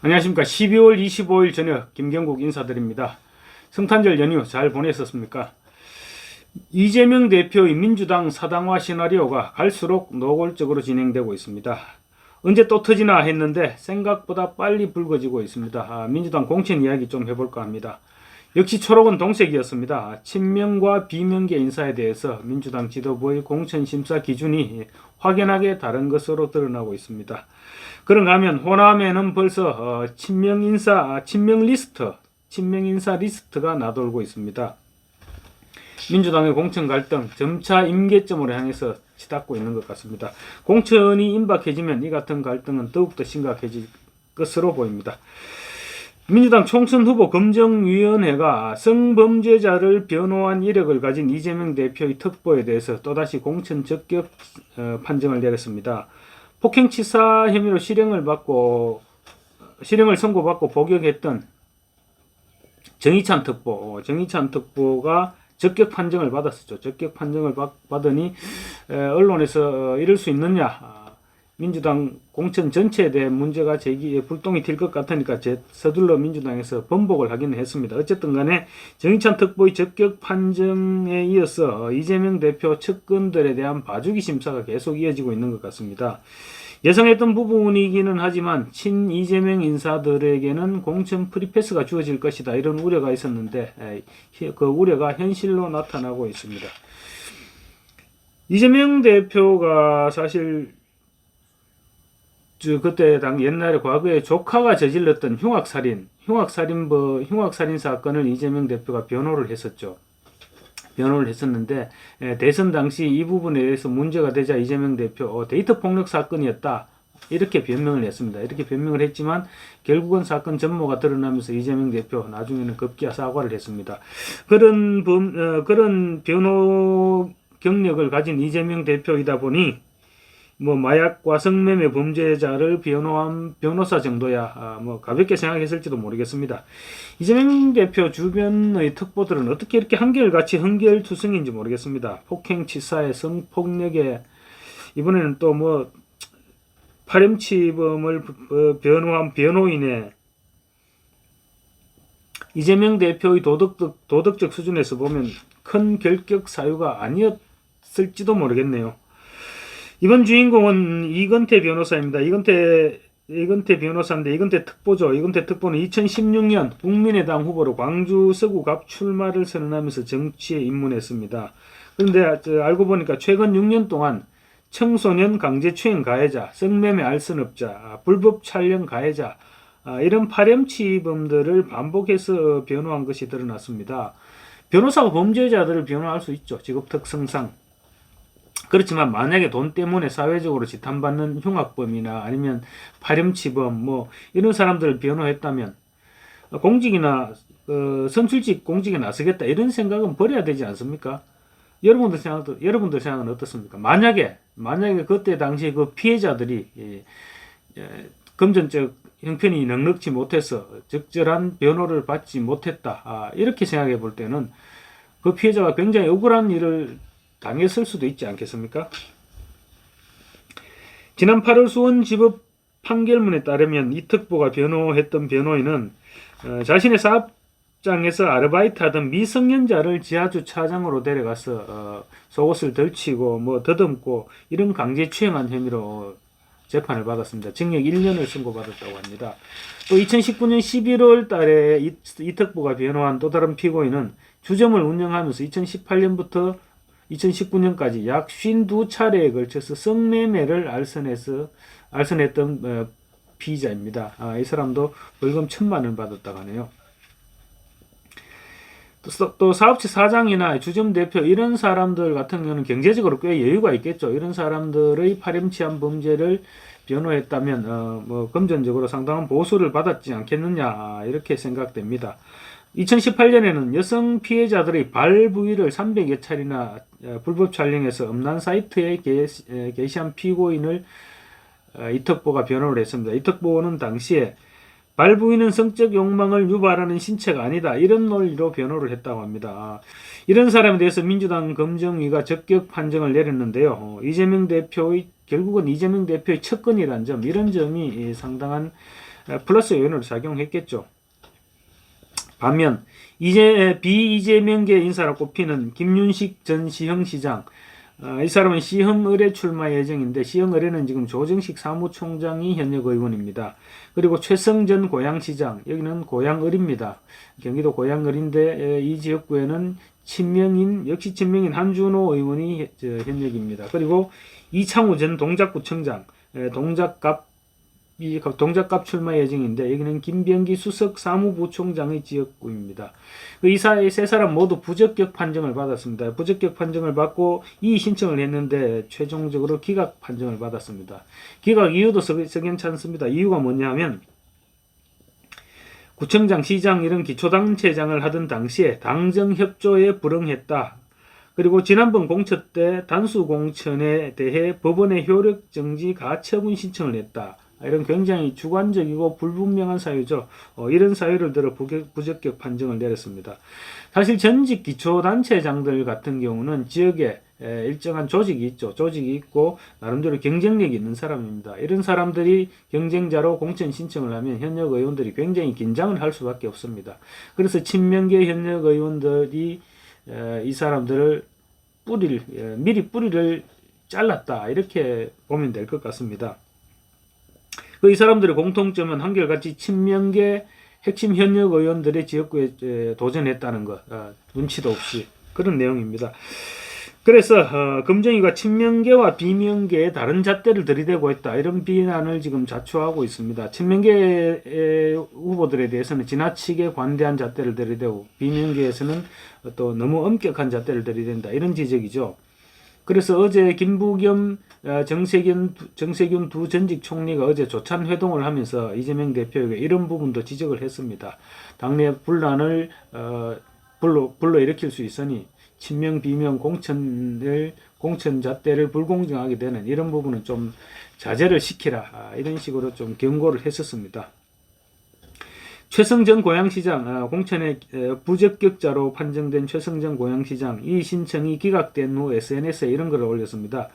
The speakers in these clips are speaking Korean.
안녕하십니까. 12월 25일 저녁 김경국 인사드립니다. 성탄절 연휴 잘 보냈었습니까? 이재명 대표의 민주당 사당화 시나리오가 갈수록 노골적으로 진행되고 있습니다. 언제 또 터지나 했는데 생각보다 빨리 불거지고 있습니다. 민주당 공천 이야기 좀 해볼까 합니다. 역시 초록은 동색이었습니다. 친명과 비명계 인사에 대해서 민주당 지도부의 공천 심사 기준이 확연하게 다른 것으로 드러나고 있습니다. 그런가 하면 호남에는 벌써 친명 인사 리스트가 나돌고 있습니다. 민주당의 공천 갈등 점차 임계점으로 향해서 치닫고 있는 것 같습니다. 공천이 임박해지면 이 같은 갈등은 더욱더 심각해질 것으로 보입니다. 민주당 총선 후보 검증위원회가 성범죄자를 변호한 이력을 가진 이재명 대표의 특보에 대해서 또다시 공천 적격 판정을 내렸습니다. 폭행치사 혐의로 실형을 선고받고 복역했던 정의찬 특보가 적격 판정을 받았었죠. 적격 판정을 받으니 언론에서 이럴 수 있느냐, 민주당 공천 전체에 대해 문제가 불똥이 튈 것 같으니까 서둘러 민주당에서 번복을 하기는 했습니다. 어쨌든 간에 정의찬 특보의 적격 판정에 이어서 이재명 대표 측근들에 대한 봐주기 심사가 계속 이어지고 있는 것 같습니다. 예상했던 부분이기는 하지만 친 이재명 인사들에게는 공천 프리패스가 주어질 것이다, 이런 우려가 있었는데 그 우려가 현실로 나타나고 있습니다. 이재명 대표가 사실 그때 옛날에 과거에 조카가 저질렀던 흉악살인 사건을 이재명 대표가 변호를 했었는데 대선 당시 이 부분에 대해서 문제가 되자 이재명 대표 데이터 폭력 사건이었다, 이렇게 변명을 했습니다. 이렇게 변명을 했지만 결국은 사건 전모가 드러나면서 이재명 대표 나중에는 급기야 사과를 했습니다. 그런 변호 경력을 가진 이재명 대표이다 보니 마약과 성매매 범죄자를 변호한 변호사 정도야 가볍게 생각했을지도 모르겠습니다. 이재명 대표 주변의 특보들은 어떻게 이렇게 한결같이 흥결투성인지 모르겠습니다. 폭행치사에 성폭력에 이번에는 또 파렴치범을 변호한 변호인의 이재명 대표의 도덕적 수준에서 보면 큰 결격 사유가 아니었을지도 모르겠네요. 이번 주인공은 이건태 변호사입니다. 이건태 변호사인데 이건태 특보죠. 이건태 특보는 2016년 국민의당 후보로 광주 서구갑 출마를 선언하면서 정치에 입문했습니다. 그런데 알고 보니까 최근 6년 동안 청소년 강제추행 가해자, 성매매 알선업자, 불법 촬영 가해자, 이런 파렴치범들을 반복해서 변호한 것이 드러났습니다. 변호사가 범죄자들을 변호할 수 있죠, 직업 특성상. 그렇지만 만약에 돈 때문에 사회적으로 지탄받는 흉악범이나 아니면 파렴치범 이런 사람들을 변호했다면 공직이나 선출직 공직에 나서겠다, 이런 생각은 버려야 되지 않습니까? 여러분들 생각은 어떻습니까? 만약에 그때 당시 그 피해자들이 금전적 형편이 넉넉지 못해서 적절한 변호를 받지 못했다, 이렇게 생각해 볼 때는 그 피해자가 굉장히 억울한 일을 당했을 수도 있지 않겠습니까? 지난 8월 수원지법 판결문에 따르면 이 특보가 변호했던 변호인은 자신의 사업장에서 아르바이트하던 미성년자를 지하주차장으로 데려가서 속옷을 덜치고 더듬고 이런 강제추행한 혐의로 재판을 받았습니다. 징역 1년을 선고받았다고 합니다. 또 2019년 11월 달에 이 특보가 변호한 또 다른 피고인은 주점을 운영하면서 2018년부터 2019년까지 약 52차례에 걸쳐서 성매매를 알선했던 피의자입니다. 이 사람도 벌금 1,000만 원 받았다고 하네요. 또 사업체 사장이나 주점 대표 이런 사람들 같은 경우는 경제적으로 꽤 여유가 있겠죠. 이런 사람들의 파렴치한 범죄를 변호했다면 금전적으로 상당한 보수를 받았지 않겠느냐, 이렇게 생각됩니다. 2018년에는 여성 피해자들의 발 부위를 300여 차례나 불법 촬영해서 음란 사이트에 게시한 피고인을 이 특보가 변호를 했습니다. 이 특보는 당시에 발 부위는 성적 욕망을 유발하는 신체가 아니다, 이런 논리로 변호를 했다고 합니다. 이런 사람에 대해서 민주당 검증위가 적격 판정을 내렸는데요. 결국은 이재명 대표의 측근이라는 점, 이런 점이 상당한 플러스 요인으로 작용했겠죠. 반면 비이재명계 인사로 꼽히는 김윤식 전 시흥시장, 이 사람은 시흥을에 출마 예정인데 시흥을에는 지금 조정식 사무총장이 현역 의원입니다. 그리고 최성전 고양시장, 여기는 고양을입니다. 경기도 고양을인데 이 지역구에는 역시 친명인 한준호 의원이 현역입니다. 그리고 이창우 전 동작구청장, 동작갑 출마 예정인데 여기는 김병기 수석 사무부총장의 지역구입니다. 이 세 사람 모두 부적격 판정을 받았습니다. 부적격 판정을 받고 이의 신청을 했는데 최종적으로 기각 판정을 받았습니다. 기각 이유도 석연찮습니다. 이유가 뭐냐면 구청장, 시장 이런 기초단체장을 하던 당시에 당정협조에 불응했다. 그리고 지난번 공천 때 단수공천에 대해 법원에 효력정지 가처분 신청을 했다. 이런 굉장히 주관적이고 불분명한 사유죠. 이런 사유를 들어 부적격 판정을 내렸습니다. 사실 전직 기초단체장들 같은 경우는 지역에 일정한 조직이 있죠. 조직이 있고 나름대로 경쟁력이 있는 사람입니다. 이런 사람들이 경쟁자로 공천 신청을 하면 현역 의원들이 굉장히 긴장을 할 수밖에 없습니다. 그래서 친명계 현역 의원들이 이 사람들을 미리 뿌리를 잘랐다, 이렇게 보면 될 것 같습니다. 이 사람들의 공통점은 한결같이 친명계 핵심 현역 의원들의 지역구에 도전했다는 것, 눈치도 없이 그런 내용입니다. 그래서 금정위가 친명계와 비명계의 다른 잣대를 들이대고 있다, 이런 비난을 지금 자초하고 있습니다. 친명계 후보들에 대해서는 지나치게 관대한 잣대를 들이대고 비명계에서는 또 너무 엄격한 잣대를 들이댄다, 이런 지적이죠. 그래서 어제 김부겸, 정세균 두 전직 총리가 어제 조찬 회동을 하면서 이재명 대표에게 이런 부분도 지적을 했습니다. 당내 분란을 불러일으킬 수 있으니 친명 비명 공천 잣대를 불공정하게 되는 이런 부분은 좀 자제를 시키라, 이런 식으로 좀 경고를 했었습니다. 최성전 고양시장, 공천의 부적격자로 판정된 최성전 고양시장, 이 신청이 기각된 후 SNS에 이런 글을 올렸습니다.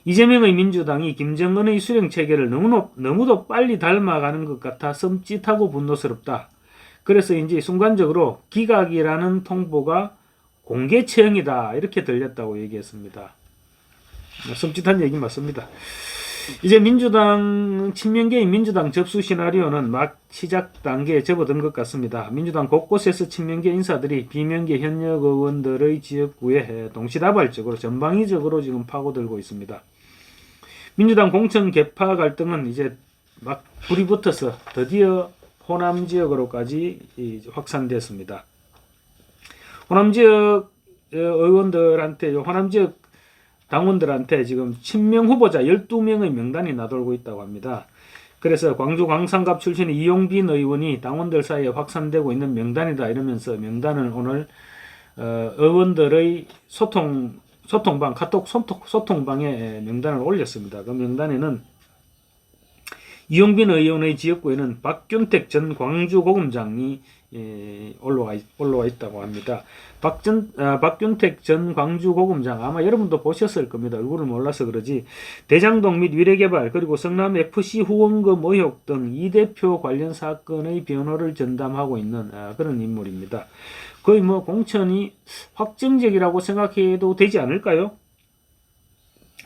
이재명의 민주당이 김정은의 수령체계를 너무도 빨리 닮아가는 것 같아 썸짓하고 분노스럽다. 그래서 이제 순간적으로 기각이라는 통보가 공개 처형이다, 이렇게 들렸다고 얘기했습니다. 썸짓한 얘기 맞습니다. 이제 친명계의 민주당 접수 시나리오는 막 시작 단계에 접어든 것 같습니다. 민주당 곳곳에서 친명계 인사들이 비명계 현역 의원들의 지역구에 동시다발적으로 전방위적으로 지금 파고들고 있습니다. 민주당 공천 개파 갈등은 이제 막 불이 붙어서 드디어 호남 지역으로까지 확산됐습니다. 호남 지역 호남 지역 당원들한테 지금 친명 후보자 12명의 명단이 나돌고 있다고 합니다. 그래서 광주 광산갑 출신의 이용빈 의원이 당원들 사이에 확산되고 있는 명단이다, 이러면서 명단을 오늘 의원들의 소통방, 카톡 소통방에 명단을 올렸습니다. 그 명단에는 이용빈 의원의 지역구에는 박균택 전 광주고검장이 올라와 있다고 합니다. 박균택 전 광주고검장, 아마 여러분도 보셨을 겁니다. 얼굴을 몰라서 그러지. 대장동 및 위례개발, 그리고 성남FC 후원금 의혹 등 이 대표 관련 사건의 변호를 전담하고 있는 그런 인물입니다. 거의 공천이 확정적이라고 생각해도 되지 않을까요?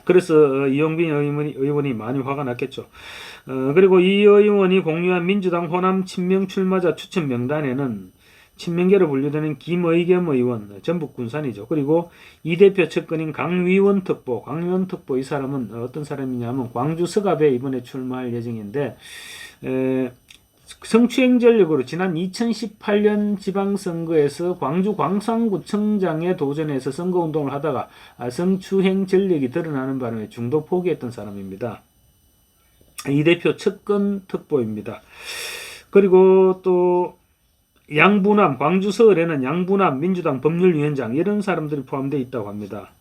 그래서 이용빈 의원이 많이 화가 났겠죠. 그리고 이 의원이 공유한 민주당 호남 친명 출마자 추천 명단에는 친명계로 분류되는 김의겸 의원, 전북 군산이죠. 그리고 이 대표 측근인 강위원 특보, 이 사람은 어떤 사람이냐면 광주 서갑에 이번에 출마할 예정인데, 성추행 전력으로 지난 2018년 지방선거에서 광주 광산구청장에 도전해서 선거운동을 하다가 성추행 전력이 드러나는 바람에 중도 포기했던 사람입니다. 이 대표 측근 특보입니다. 그리고 또 광주 서울에는 양부남 민주당 법률위원장, 이런 사람들이 포함되어 있다고 합니다.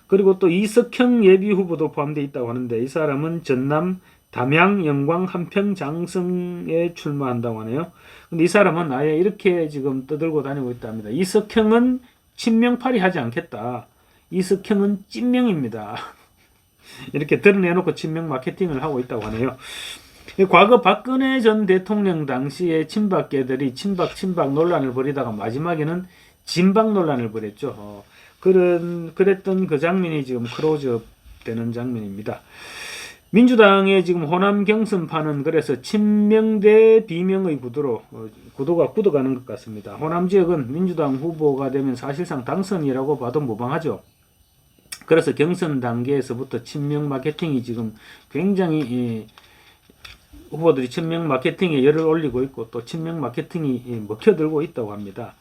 그리고 또 이석형 예비후보도 포함되어 있다고 하는데, 이 사람은 전남 담양, 영광, 한평, 장성에 출마한다고 하네요. 근데 이 사람은 아예 이렇게 지금 떠들고 다니고 있답니다. 이석형은 친명팔이 하지 않겠다. 이석형은 찐명입니다. 이렇게 드러내놓고 친명 마케팅을 하고 있다고 하네요. 과거 박근혜 전 대통령 당시에 친박계들이 친박 논란을 벌이다가 마지막에는 진박 논란을 벌였죠. 그랬던 그 장면이 지금 클로즈업 되는 장면입니다. 민주당의 지금 호남 경선판은 그래서 친명 대 비명의 구도로 구도가 굳어가는 것 같습니다. 호남 지역은 민주당 후보가 되면 사실상 당선이라고 봐도 무방하죠. 그래서 경선 단계에서부터 친명 마케팅이 지금 굉장히 후보들이 친명 마케팅에 열을 올리고 있고 또 친명 마케팅이 먹혀들고 있다고 합니다.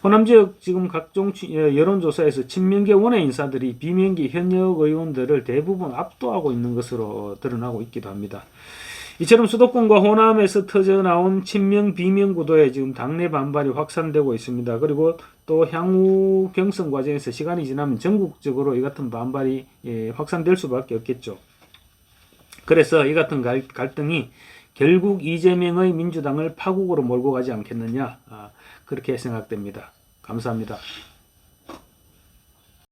호남 지역 지금 각종 여론조사에서 친명계 원외 인사들이 비명계 현역 의원들을 대부분 압도하고 있는 것으로 드러나고 있기도 합니다. 이처럼 수도권과 호남에서 터져나온 친명 비명 구도에 지금 당내 반발이 확산되고 있습니다. 그리고 또 향후 경선 과정에서 시간이 지나면 전국적으로 이 같은 반발이 확산될 수밖에 없겠죠. 그래서 이 같은 갈등이 결국 이재명의 민주당을 파국으로 몰고 가지 않겠느냐, 그렇게 생각됩니다. 감사합니다.